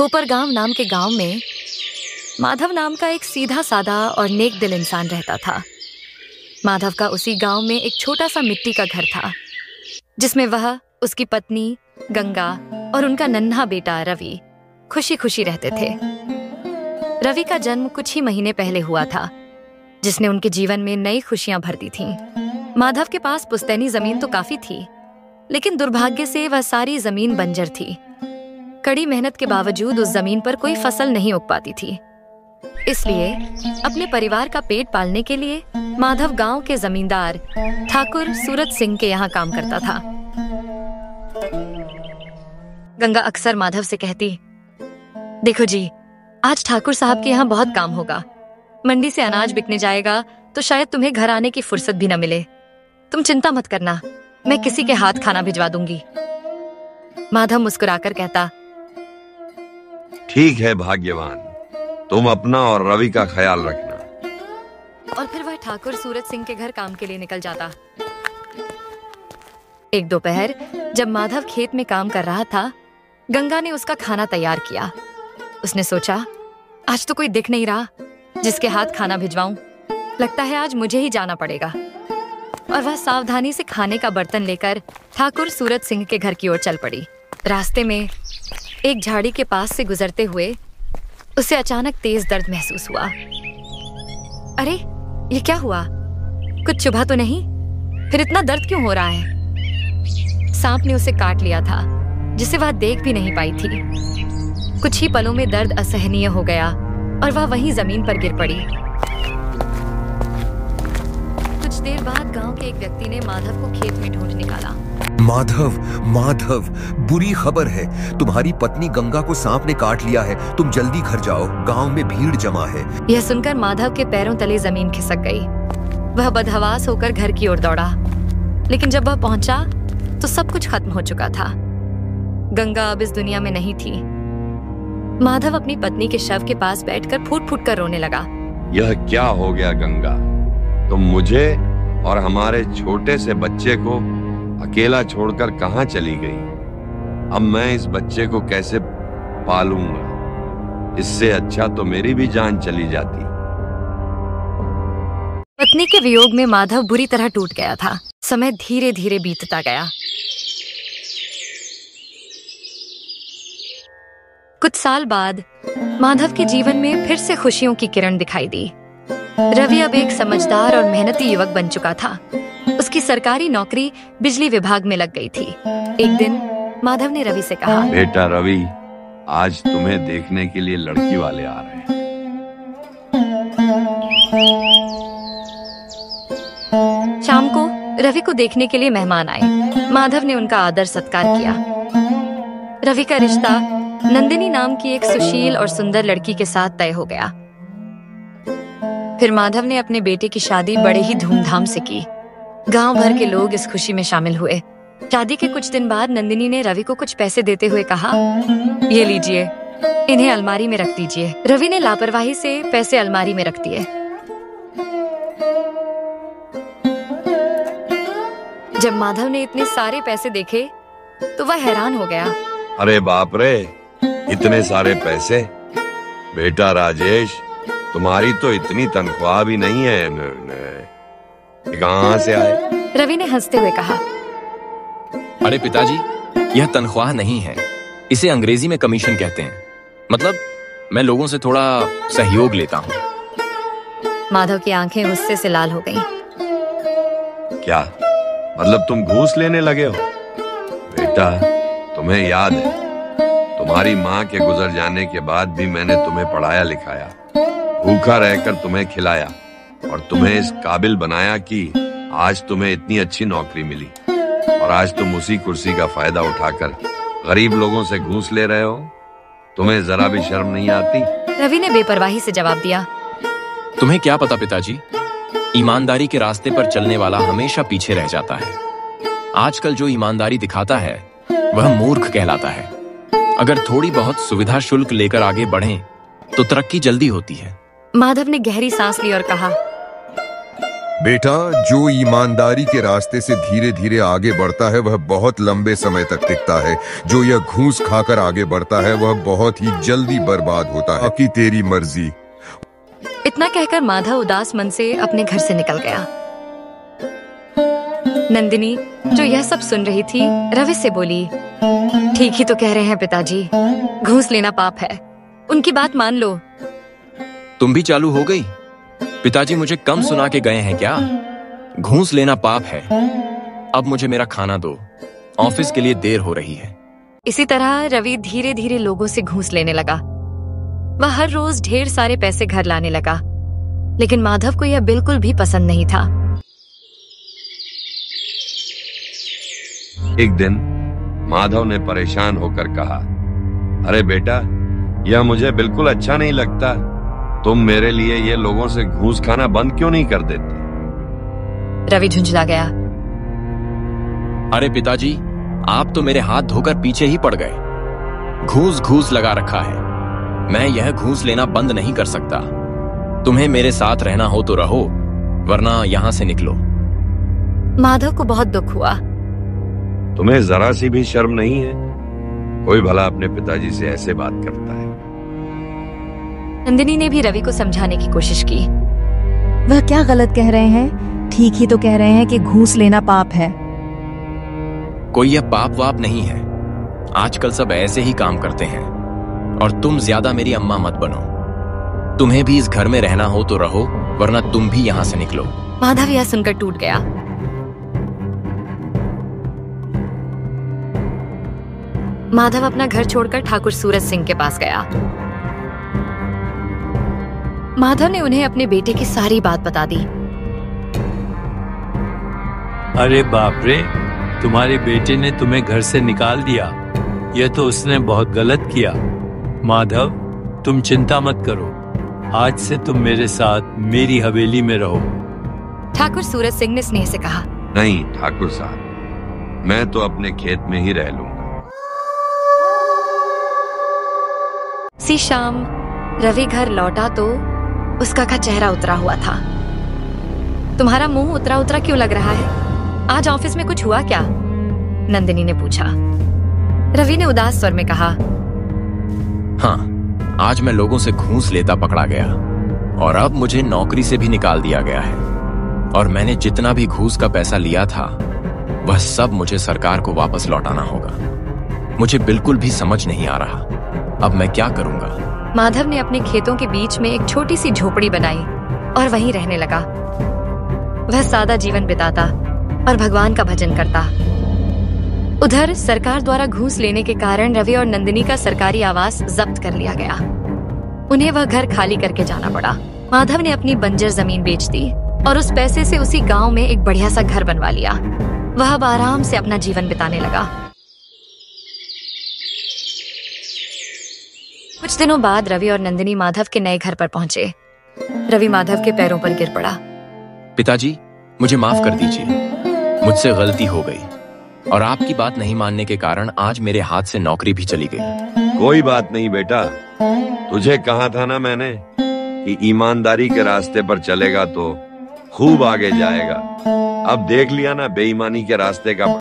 कोपरगांव नाम के गांव में माधव नाम का एक सीधा साधा और नेक दिल इंसान रहता था। माधव का उसी गांव में एक छोटा सा मिट्टी का घर था, जिसमें वह, उसकी पत्नी गंगा और उनका नन्हा बेटा रवि खुशी खुशी रहते थे। रवि का जन्म कुछ ही महीने पहले हुआ था, जिसने उनके जीवन में नई खुशियां भर दी थीं। माधव के पास पुश्तैनी जमीन तो काफी थी, लेकिन दुर्भाग्य से वह सारी जमीन बंजर थी। कड़ी मेहनत के बावजूद उस जमीन पर कोई फसल नहीं उग पाती थी। इसलिए अपने परिवार का पेट पालने के लिए माधव गांव के जमींदार ठाकुर सूरत सिंह के यहाँ काम करता था। गंगा अक्सर माधव से कहती, देखो जी, आज ठाकुर साहब के यहाँ बहुत काम होगा। मंडी से अनाज बिकने जाएगा तो शायद तुम्हें घर आने की फुर्सत भी न मिले। तुम चिंता मत करना, मैं किसी के हाथ खाना भिजवा दूंगी। माधव मुस्कुराकर कहता, ठीक है भाग्यवान, तुम अपना और रवि का ख्याल रखना। और फिर वह ठाकुर सूरत सिंह के घर काम के लिए निकल जाता। एक दोपहर जब माधव खेत में काम कर रहा था, गंगा ने उसका खाना तैयार किया। उसने सोचा, आज तो कोई दिख नहीं रहा जिसके हाथ खाना भिजवाऊं। लगता है आज मुझे ही जाना पड़ेगा। और वह सावधानी से खाने का बर्तन लेकर ठाकुर सूरत सिंह के घर की ओर चल पड़ी। रास्ते में एक झाड़ी के पास से गुजरते हुए उसे अचानक तेज दर्द महसूस हुआ। अरे, ये क्या हुआ? कुछ चुभा तो नहीं? फिर इतना दर्द क्यों हो रहा है? सांप ने उसे काट लिया था, जिसे वह देख भी नहीं पाई थी। कुछ ही पलों में दर्द असहनीय हो गया और वह वहीं जमीन पर गिर पड़ी। कुछ देर बाद गांव के एक व्यक्ति ने माधव को खेत में ढूंढ निकाला। माधव, माधव, बुरी खबर है। तुम्हारी पत्नी गंगा को सांप ने काट लिया है। तुम जल्दी घर जाओ, गांव में भीड़ जमा है। यह सुनकर माधव के पैरों तले जमीन खिसक गई। वह बदहवास होकर घर की ओर दौड़ा, लेकिन जब वह पहुंचा तो सब कुछ खत्म हो चुका था। गंगा अब इस दुनिया में नहीं थी। माधव अपनी पत्नी के शव के पास बैठकर फूट फूट कर रोने लगा। यह क्या हो गया गंगा? तुम मुझे और हमारे छोटे से बच्चे को अकेला छोड़कर कहां चली गई? अब मैं इस बच्चे को कैसे पालूंगा? इससे अच्छा तो मेरी भी जान चली जाती। पत्नी के वियोग में माधव बुरी तरह टूट गया था। समय धीरे धीरे बीतता गया। कुछ साल बाद माधव के जीवन में फिर से खुशियों की किरण दिखाई दी। रवि अब एक समझदार और मेहनती युवक बन चुका था। उसकी सरकारी नौकरी बिजली विभाग में लग गई थी। एक दिन माधव ने रवि से कहा, बेटा रवि, आज तुम्हें देखने के लिए लड़की वाले आ रहे हैं। शाम को रवि को देखने के लिए मेहमान आए। माधव ने उनका आदर सत्कार किया। रवि का रिश्ता नंदिनी नाम की एक सुशील और सुंदर लड़की के साथ तय हो गया। फिर माधव ने अपने बेटे की शादी बड़े ही धूमधाम से की। गांव भर के लोग इस खुशी में शामिल हुए। शादी के कुछ दिन बाद नंदिनी ने रवि को कुछ पैसे देते हुए कहा, ये लीजिए, इन्हें अलमारी में रख दीजिए। रवि ने लापरवाही से पैसे अलमारी में रख दिए। जब माधव ने इतने सारे पैसे देखे तो वह हैरान हो गया। अरे बाप रे, इतने सारे पैसे! बेटा राजेश, तुम्हारी तो इतनी तनख्वाह भी नहीं है। कहां से आए? रवि ने हंसते हुए कहा, अरे पिताजी, यह तनख्वाह नहीं है, इसे अंग्रेजी में कमीशन कहते हैं। मतलब मैं लोगों से थोड़ा सहयोग लेता हूँ। माधव की आंखें गुस्से से लाल हो गईं। क्या मतलब तुम घूस लेने लगे हो? बेटा, तुम्हें याद है, तुम्हारी माँ के गुजर जाने के बाद भी मैंने तुम्हें पढ़ाया लिखाया, भूखा रहकर तुम्हें खिलाया और तुम्हें इस काबिल बनाया कि आज तुम्हें इतनी अच्छी नौकरी मिली। और आज तुम उसी कुर्सी का फायदा उठाकर गरीब लोगों से घूस ले रहे हो। तुम्हें जरा भी शर्म नहीं आती? रवि ने बेपरवाही से जवाब दिया, तुम्हें क्या पता पिताजी, ईमानदारी के रास्ते पर चलने वाला हमेशा पीछे रह जाता है। आजकल जो ईमानदारी दिखाता है वह मूर्ख कहलाता है। अगर थोड़ी बहुत सुविधा शुल्क लेकर आगे बढ़ें तो तरक्की जल्दी होती है। माधव ने गहरी सांस ली और कहा, बेटा, जो ईमानदारी के रास्ते से धीरे धीरे आगे बढ़ता है वह बहुत लंबे समय तक टिकता है। जो यह घूस खाकर आगे बढ़ता है वह बहुत ही जल्दी बर्बाद होता है। बाकी तेरी मर्जी। इतना कहकर माधव उदास मन से अपने घर से निकल गया। नंदिनी, जो यह सब सुन रही थी, रवि से बोली, ठीक ही तो कह रहे हैं पिताजी, घूस लेना पाप है, उनकी बात मान लो। तुम भी चालू हो गई? पिताजी मुझे कम सुना के गए हैं क्या? घूस लेना पाप है। अब मुझे मेरा खाना दो, ऑफिस के लिए देर हो रही है। इसी तरह रवि धीरे धीरे लोगों से घूस लेने लगा। वह हर रोज ढेर सारे पैसे घर लाने लगा, लेकिन माधव को यह बिल्कुल भी पसंद नहीं था। एक दिन माधव ने परेशान होकर कहा, अरे बेटा, यह मुझे बिल्कुल अच्छा नहीं लगता। तुम मेरे लिए ये लोगों से घूस खाना बंद क्यों नहीं कर देते? रवि झुंझला गया। अरे पिताजी, आप तो मेरे हाथ धोकर पीछे ही पड़ गए। घूस घूस लगा रखा है। मैं यह घूस लेना बंद नहीं कर सकता। तुम्हें मेरे साथ रहना हो तो रहो, वरना यहां से निकलो। माधव को बहुत दुख हुआ। तुम्हें जरा सी भी शर्म नहीं है? कोई भला अपने पिताजी से ऐसे बात करता है? नंदिनी ने भी रवि को समझाने की कोशिश की। वह क्या गलत कह रहे हैं? ठीक ही तो कह रहे हैं कि घूस लेना पाप है। कोई यह पाप वाप नहीं है। आजकल सब ऐसे ही काम करते हैं। और तुम ज्यादा मेरी अम्मा मत बनो। तुम्हें भी इस घर में रहना हो तो रहो, वरना तुम भी यहां से निकलो। माधव यह सुनकर टूट गया। माधव अपना घर छोड़कर ठाकुर सूरज सिंह के पास गया। माधव ने उन्हें अपने बेटे की सारी बात बता दी। अरे बाप रे, तुम्हारे बेटे ने तुम्हें घर से निकाल दिया। यह तो उसने बहुत गलत किया। माधव, तुम चिंता मत करो। आज से तुम मेरे साथ मेरी हवेली में रहो। ठाकुर सूरज सिंह ने स्नेह से कहा, नहीं ठाकुर साहब, मैं तो अपने खेत में ही रह लूंगा। सी शाम रवि घर लौटा तो उसका का चेहरा उतरा हुआ था। तुम्हारा मुंह उतरा उतरा क्यों लग रहा है? आज ऑफिस में कुछ हुआ क्या? नंदिनी ने पूछा। रवि ने उदास स्वर में कहा, हाँ, आज मैं लोगों से घूस लेता पकड़ा गया और अब मुझे नौकरी से भी निकाल दिया गया है। और मैंने जितना भी घूस का पैसा लिया था वह सब मुझे सरकार को वापस लौटाना होगा। मुझे बिल्कुल भी समझ नहीं आ रहा, अब मैं क्या करूंगा? माधव ने अपने खेतों के बीच में एक छोटी सी झोपड़ी बनाई और वहीं रहने लगा। वह सादा जीवन बिताता और भगवान का भजन करता। उधर सरकार द्वारा घूस लेने के कारण रवि और नंदिनी का सरकारी आवास जब्त कर लिया गया। उन्हें वह घर खाली करके जाना पड़ा। माधव ने अपनी बंजर जमीन बेच दी और उस पैसे से उसी गांव में एक बढ़िया सा घर बनवा लिया। वह अब आराम से अपना जीवन बिताने लगा। कुछ दिनों बाद रवि और नंदिनी माधव के नए घर पर पहुंचे। रवि माधव के पैरों पर गिर पड़ा। पिताजी, मुझे माफ कर दीजिए, मुझसे गलती हो गई और आपकी बात नहीं मानने के कारण आज मेरे हाथ से नौकरी भी चली गई। कोई बात नहीं बेटा, तुझे कहा था ना मैंने कि ईमानदारी के रास्ते पर चलेगा तो खूब आगे जाएगा। अब देख लिया ना बेईमानी के रास्ते का